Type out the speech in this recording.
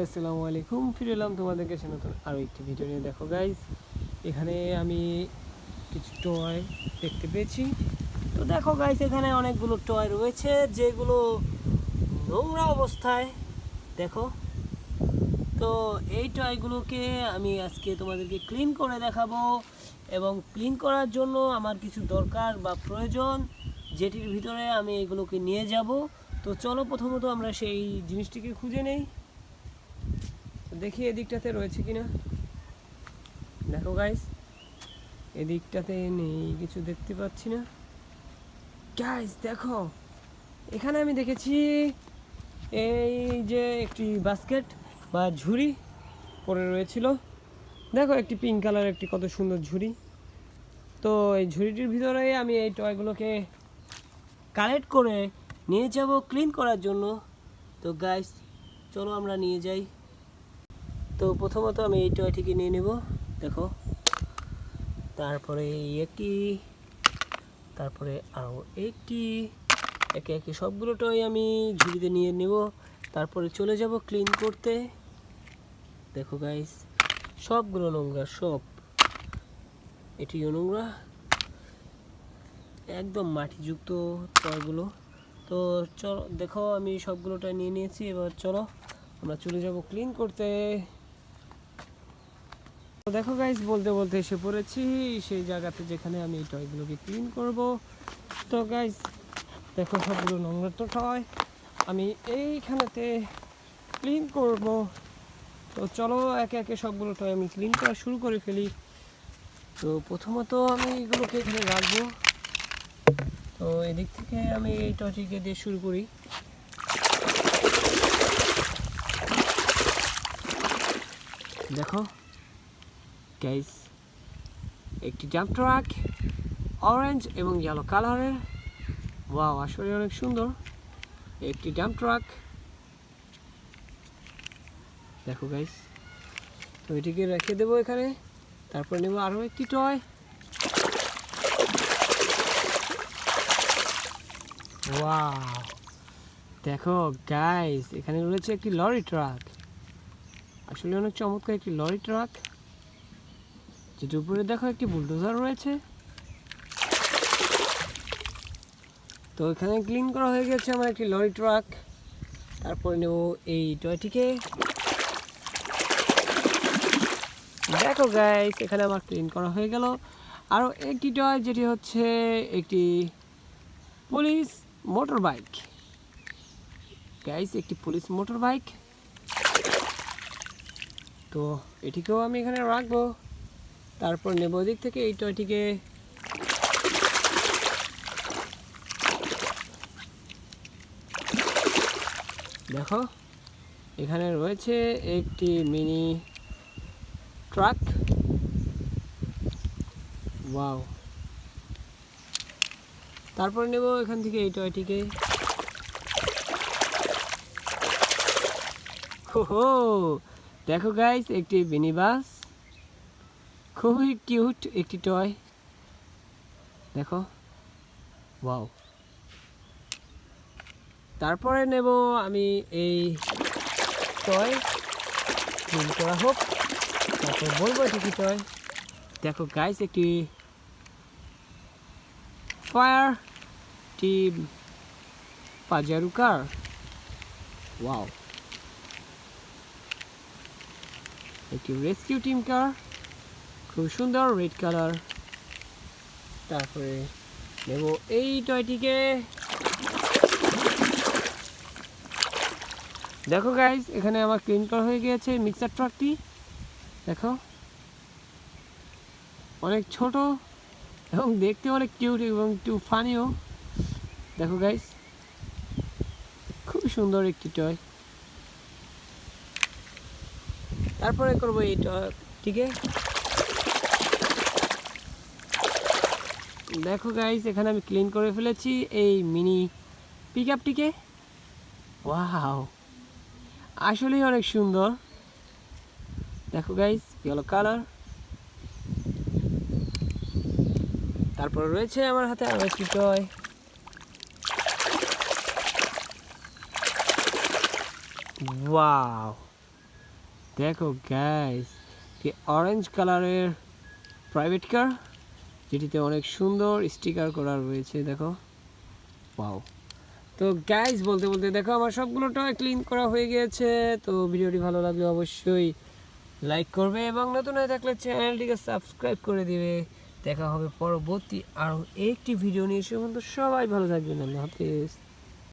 আসসালামু আলাইকুম, ফিরে এলাম তোমাদের কাছে নতুন আরও একটি ভিডিও নিয়ে। দেখো গাইস, এখানে আমি কিছু টয় দেখতে পেয়েছি। তো দেখো গাইস, এখানে অনেকগুলো টয় রয়েছে যেগুলো নোংরা অবস্থায়। দেখো, তো এই টয়গুলোকে আমি আজকে তোমাদেরকে ক্লিন করে দেখাবো, এবং ক্লিন করার জন্য আমার কিছু দরকার বা প্রয়োজন, যেটির ভিতরে আমি এগুলোকে নিয়ে যাব। তো চলো প্রথমত আমরা সেই জিনিসটিকে খুঁজে নেই। দেখি এদিকটাতে রয়েছে কিনা। দেখো গাইস, এদিকটাতে নেই, কিছু দেখতে পাচ্ছি না। গাইস দেখো, এখানে আমি দেখেছি এই যে একটি বাস্কেট বা ঝুড়ি পড়ে রয়েছিল। দেখো, একটি পিঙ্ক কালার, একটি কত সুন্দর ঝুড়ি। তো এই ঝুড়িটির ভিতরে আমি এই টয়গুলোকে কালেক্ট করে নিয়ে যাব ক্লিন করার জন্য। তো গাইস চলো আমরা নিয়ে যাই। তো প্রথমত আমি এই টয়টিকে নিয়ে নেব। দেখো, তারপরে একটি, তারপরে আরও একটি, একে একে সবগুলো টয় আমি ঝুড়িতে নিয়ে নেব। তারপরে চলে যাব ক্লিন করতে। দেখো গাইস, সবগুলো নোংরা, সব এটিও নোংরা, একদম মাটিযুক্ত টয়গুলো। তো চলো, দেখো আমি সবগুলো টয় নিয়ে নিয়েছি। এবার চলো আমরা চলে যাব ক্লিন করতে। তো দেখো গাইস, বলতে বলতে এসে পড়েছি সেই জায়গাতে যেখানে আমি এই টয়গুলোকে ক্লিন করব। তো গাইস দেখো, সবগুলো নোংরা তো টয় আমি এইখানেতে ক্লিন করব। তো চলো একে একে সবগুলো টয় আমি ক্লিন করা শুরু করে ফেলি। তো প্রথমত আমি এগুলোকে এখানে রাখবো। তো এদিক থেকে আমি এই টয়টিকে দিয়ে শুরু করি। দেখো গাইস, একটি ডাম্প ট্রাক, অরেঞ্জ এবং ইয়েলো কালারের। ওয়াও, আসলে অনেক সুন্দর একটি ডাম্প ট্রাক। দেখো গাইস, তো এটিকে রেখে দেবো এখানে। তারপর নেব আরও একটি টয়। ওয়াও, দেখো গাইস, এখানে রয়েছে একটি লরি ট্রাক। আসলে অনেক চমৎকার একটি লরি ট্রাক, যেটার উপরে দেখো একটি বুলডোজার রয়েছে। তো এখানে ক্লিন করা হয়ে গেছে আমার একটি লরি ট্রাক। তারপরে নেব এই টয়টিকে। দেখো গাইস, এখানে আমার ক্লিন করা হয়ে গেল। আরও একটি টয়, যেটি হচ্ছে একটি পুলিশ মোটর বাইক। গাইস, একটি পুলিশ মোটর বাইক। তো এটিকেও আমি এখানে রাখবো। তারপর নেব দিক থেকে এই টয়টিকে। দেখো, এখানে রয়েছে একটি মিনি ট্রাক। ওয়াও, তারপর নেব এখান থেকে এই টয়টিকে। হো, দেখো গাইস, একটি মিনি বাস, খুবই কিউট একটি টয়। দেখো, ওয়াও। তারপরে নেব আমি এই টয়, ক্লিন করা হোক, তারপর বলবো এটি কি টয়। দেখো গাইস, একটি ফায়ার টিম পাজারু কার। ওয়াও, একটি রেস্কিউ টিম কার, খুব সুন্দর রেড কালার। তারপরে নেব এই টয়টিকে। দেখো গাইস, এখানে আমার ক্লিন করা হয়ে গিয়েছে মিক্সার ট্রাকটি। দেখো, অনেক ছোট এবং দেখতে অনেক কিউট এবং একটু ফানিও। দেখো গাইস, খুব সুন্দর একটি টয়। তারপরে করবো এই টয়টিকে। দেখো গাইস, এখানে আমি ক্লিন করে ফেলেছি এই মিনি পিক আপটিকে। ওয়াও, আসলেই অনেক সুন্দর। দেখো গাইস, ইয়েলো কালার। তারপর রয়েছে আমার হাতে আরও একটি টয়। ওয়াও, দেখো গাইস, কি অরেঞ্জ কালারের প্রাইভেট কার, যেটিতে অনেক সুন্দর স্টিকার করা রয়েছে। দেখো, ওয়াও। তো গাইস, বলতে বলতে দেখো আমার সবগুলো টয় ক্লিন করা হয়ে গিয়েছে। তো ভিডিওটি ভালো লাগলে অবশ্যই লাইক করবে এবং নতুন হয়ে থাকলে চ্যানেলটিকে সাবস্ক্রাইব করে দিবে। দেখা হবে পরবর্তী আরও একটি ভিডিও নিয়ে। সে পর্যন্ত সবাই ভালো থাকবেন। আল্লাহ হাফেজ।